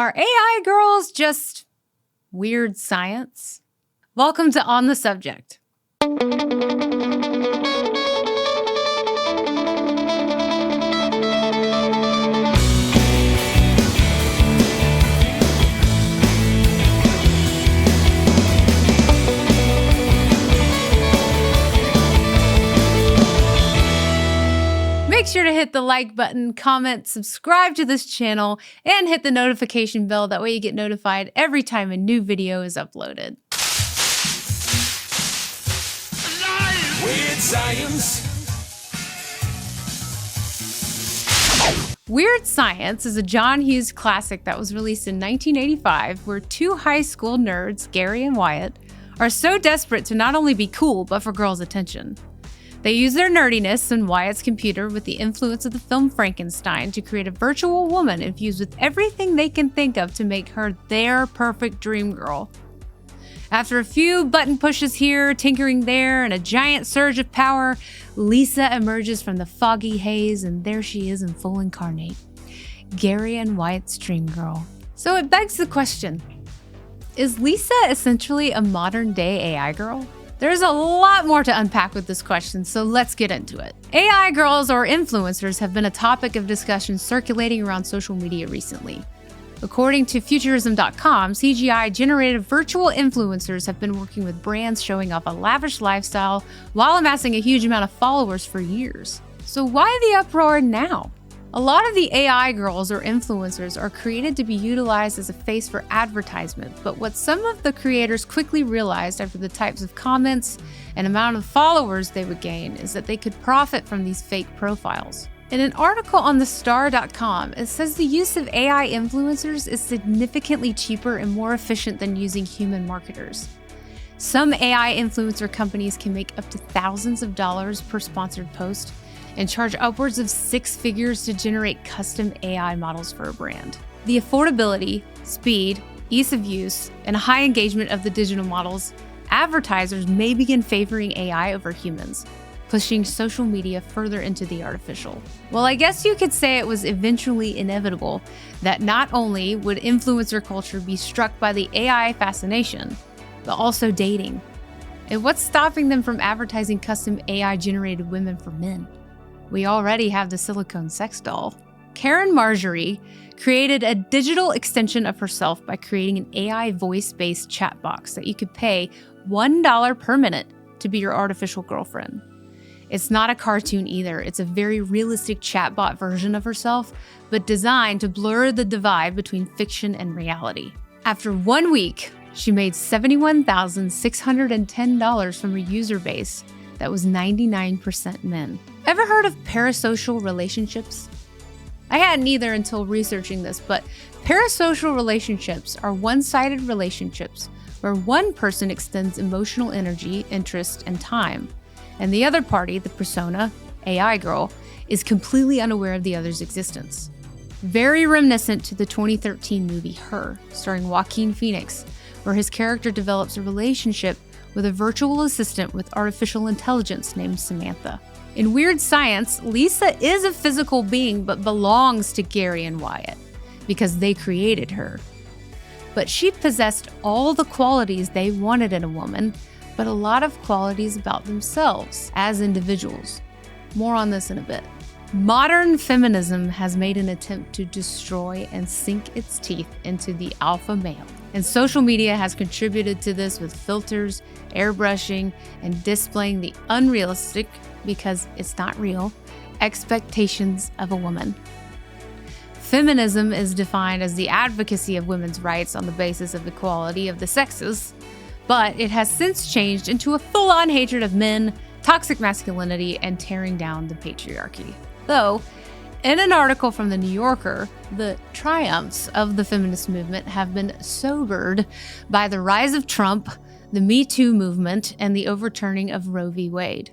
Are AI girls just weird science? Welcome to On the Subject. Make sure to hit the like button, comment, subscribe to this channel, and hit the notification bell. That way you get notified every time a new video is uploaded. Weird Science. Weird Science is a John Hughes classic that was released in 1985, where two high school nerds, Gary and Wyatt, are so desperate to not only be cool, but for girls' attention. They use their nerdiness and Wyatt's computer with the influence of the film Frankenstein to create a virtual woman infused with everything they can think of to make her their perfect dream girl. After a few button pushes here, tinkering there, and a giant surge of power, Lisa emerges from the foggy haze, and there she is in full incarnate. Gary and Wyatt's dream girl. So it begs the question, is Lisa essentially a modern-day AI girl? There's a lot more to unpack with this question, so let's get into it. AI girls or influencers have been a topic of discussion circulating around social media recently. According to Futurism.com, CGI-generated virtual influencers have been working with brands showing off a lavish lifestyle while amassing a huge amount of followers for years. So why the uproar now? A lot of the AI girls or influencers are created to be utilized as a face for advertisement, but what some of the creators quickly realized after the types of comments and amount of followers they would gain is that they could profit from these fake profiles. In an article on thestar.com, it says the use of AI influencers is significantly cheaper and more efficient than using human marketers. Some AI influencer companies can make up to thousands of dollars per sponsored post and charge upwards of 6 figures to generate custom AI models for a brand. The affordability, speed, ease of use, and high engagement of the digital models, advertisers may begin favoring AI over humans, pushing social media further into the artificial. Well, I guess you could say it was eventually inevitable that not only would influencer culture be struck by the AI fascination, but also dating. And what's stopping them from advertising custom AI-generated women for men? We already have the silicone sex doll. Karen Marjorie created a digital extension of herself by creating an AI voice-based chat box that you could pay $1 per minute to be your artificial girlfriend. It's not a cartoon either. It's a very realistic chatbot version of herself, but designed to blur the divide between fiction and reality. After 1 week, she made $71,610 from her user base that was 99% men. Ever heard of parasocial relationships? I hadn't either until researching this, but parasocial relationships are one-sided relationships where one person extends emotional energy, interest, and time, and the other party, the persona, AI girl, is completely unaware of the other's existence. Very reminiscent to the 2013 movie Her, starring Joaquin Phoenix, where his character develops a relationship with a virtual assistant with artificial intelligence named Samantha. In Weird Science, Lisa is a physical being but belongs to Gary and Wyatt because they created her. But she possessed all the qualities they wanted in a woman, but a lot of qualities about themselves as individuals. More on this in a bit. Modern feminism has made an attempt to destroy and sink its teeth into the alpha male. And social media has contributed to this with filters, airbrushing, and displaying the unrealistic, because it's not real, expectations of a woman. Feminism is defined as the advocacy of women's rights on the basis of equality of the sexes, but it has since changed into a full-on hatred of men, toxic masculinity, and tearing down the patriarchy. Though, in an article from The New Yorker, the triumphs of the feminist movement have been sobered by the rise of Trump, the Me Too movement, and the overturning of Roe v. Wade.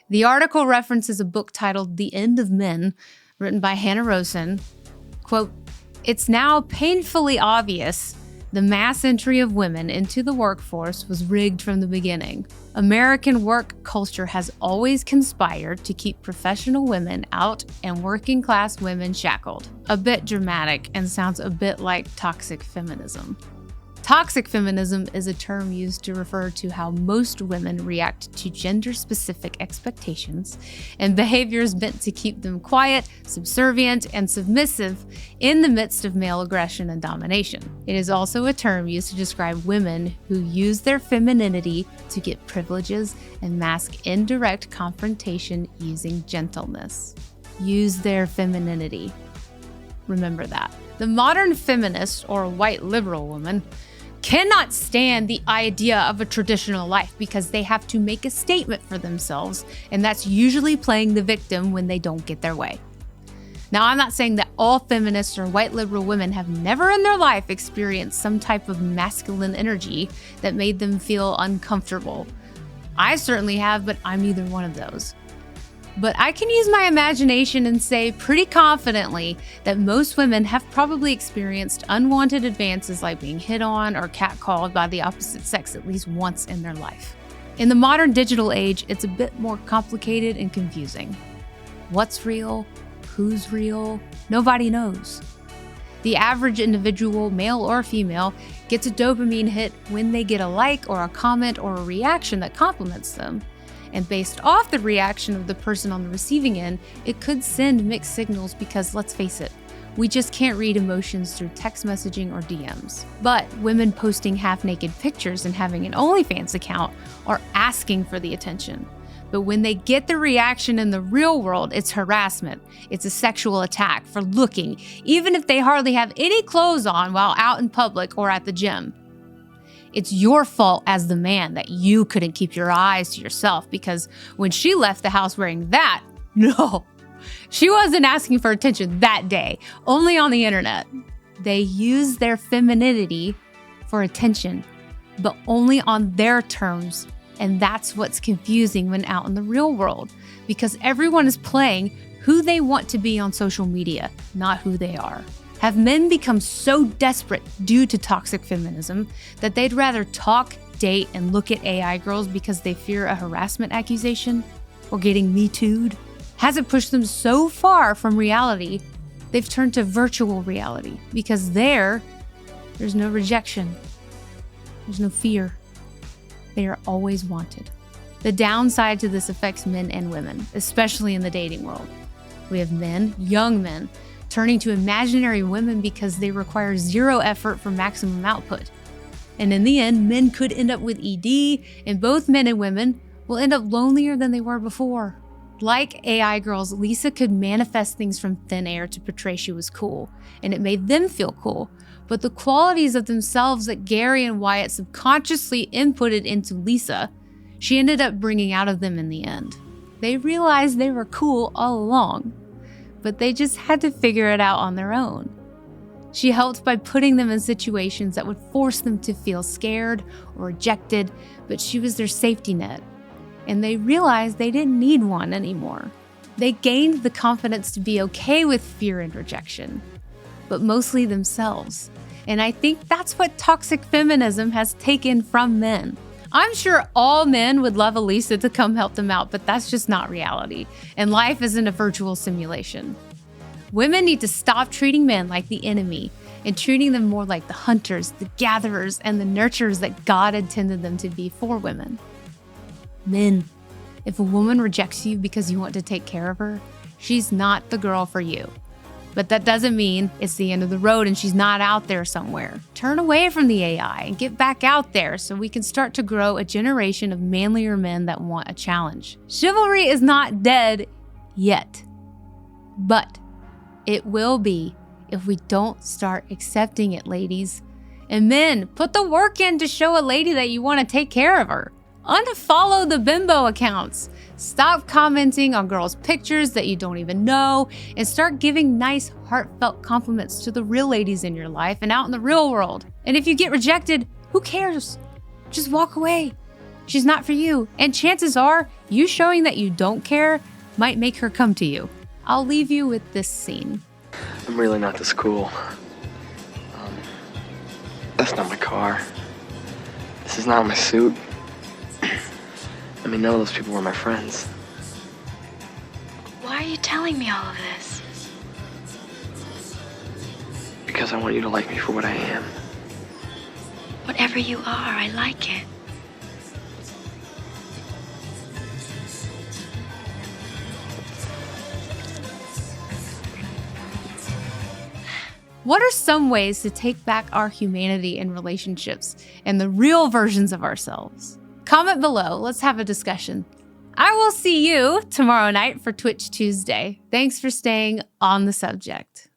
The article references a book titled The End of Men, written by Hannah Rosen. Quote, "It's now painfully obvious The mass entry of women into the workforce was rigged from the beginning. American work culture has always conspired to keep professional women out and working class women shackled. A bit dramatic and sounds a bit like toxic feminism. Toxic feminism is a term used to refer to how most women react to gender-specific expectations and behaviors meant to keep them quiet, subservient, and submissive in the midst of male aggression and domination. It is also a term used to describe women who use their femininity to get privileges and mask indirect confrontation using gentleness. Use their femininity. Remember that. The modern feminist or white liberal woman cannot stand the idea of a traditional life because they have to make a statement for themselves, and that's usually playing the victim when they don't get their way. Now, I'm not saying that all feminists or white liberal women have never in their life experienced some type of masculine energy that made them feel uncomfortable. I certainly have, but I'm neither one of those. But I can use my imagination and say pretty confidently that most women have probably experienced unwanted advances like being hit on or catcalled by the opposite sex at least once in their life. In the modern digital age, it's a bit more complicated and confusing. What's real? Who's real? Nobody knows. The average individual, male or female, gets a dopamine hit when they get a like or a comment or a reaction that compliments them. And based off the reaction of the person on the receiving end, it could send mixed signals because, let's face it, we just can't read emotions through text messaging or DMs. But women posting half-naked pictures and having an OnlyFans account are asking for the attention. But when they get the reaction in the real world, it's harassment. It's a sexual attack for looking, even if they hardly have any clothes on while out in public or at the gym. It's your fault as the man that you couldn't keep your eyes to yourself because when she left the house wearing that, no, she wasn't asking for attention that day, only on the internet. They use their femininity for attention, but only on their terms. And that's what's confusing when out in the real world, because everyone is playing who they want to be on social media, not who they are. Have men become so desperate due to toxic feminism that they'd rather talk, date, and look at AI girls because they fear a harassment accusation or getting Me Too'd? Has it pushed them so far from reality, they've turned to virtual reality because there's no rejection. There's no fear. They are always wanted. The downside to this affects men and women, especially in the dating world. We have men, young men, turning to imaginary women because they require zero effort for maximum output. And in the end, men could end up with ED, and both men and women will end up lonelier than they were before. Like AI girls, Lisa could manifest things from thin air to portray she was cool, and it made them feel cool. But the qualities of themselves that Gary and Wyatt subconsciously inputted into Lisa, she ended up bringing out of them in the end. They realized they were cool all along, but they just had to figure it out on their own. She helped by putting them in situations that would force them to feel scared or rejected, but she was their safety net. And they realized they didn't need one anymore. They gained the confidence to be okay with fear and rejection, but mostly themselves. And I think that's what toxic feminism has taken from men. I'm sure all men would love Elisa to come help them out, but that's just not reality. And life isn't a virtual simulation. Women need to stop treating men like the enemy and treating them more like the hunters, the gatherers, and the nurturers that God intended them to be for women. Men, if a woman rejects you because you want to take care of her, she's not the girl for you. But that doesn't mean it's the end of the road and she's not out there somewhere. Turn away from the AI and get back out there so we can start to grow a generation of manlier men that want a challenge. Chivalry is not dead yet, but it will be if we don't start accepting it, ladies. And men, put the work in to show a lady that you want to take care of her. Unfollow the bimbo accounts. Stop commenting on girls' pictures that you don't even know, and start giving nice, heartfelt compliments to the real ladies in your life and out in the real world. And if you get rejected, who cares? Just walk away. She's not for you. And chances are, you showing that you don't care might make her come to you. I'll leave you with this scene. I'm really not this cool. That's not my car. This is not my suit. I mean, none of those people were my friends. Why are you telling me all of this? Because I want you to like me for what I am. Whatever you are, I like it. What are some ways to take back our humanity in relationships and the real versions of ourselves? Comment below. Let's have a discussion. I will see you tomorrow night for Twitch Tuesday. Thanks for staying on the subject.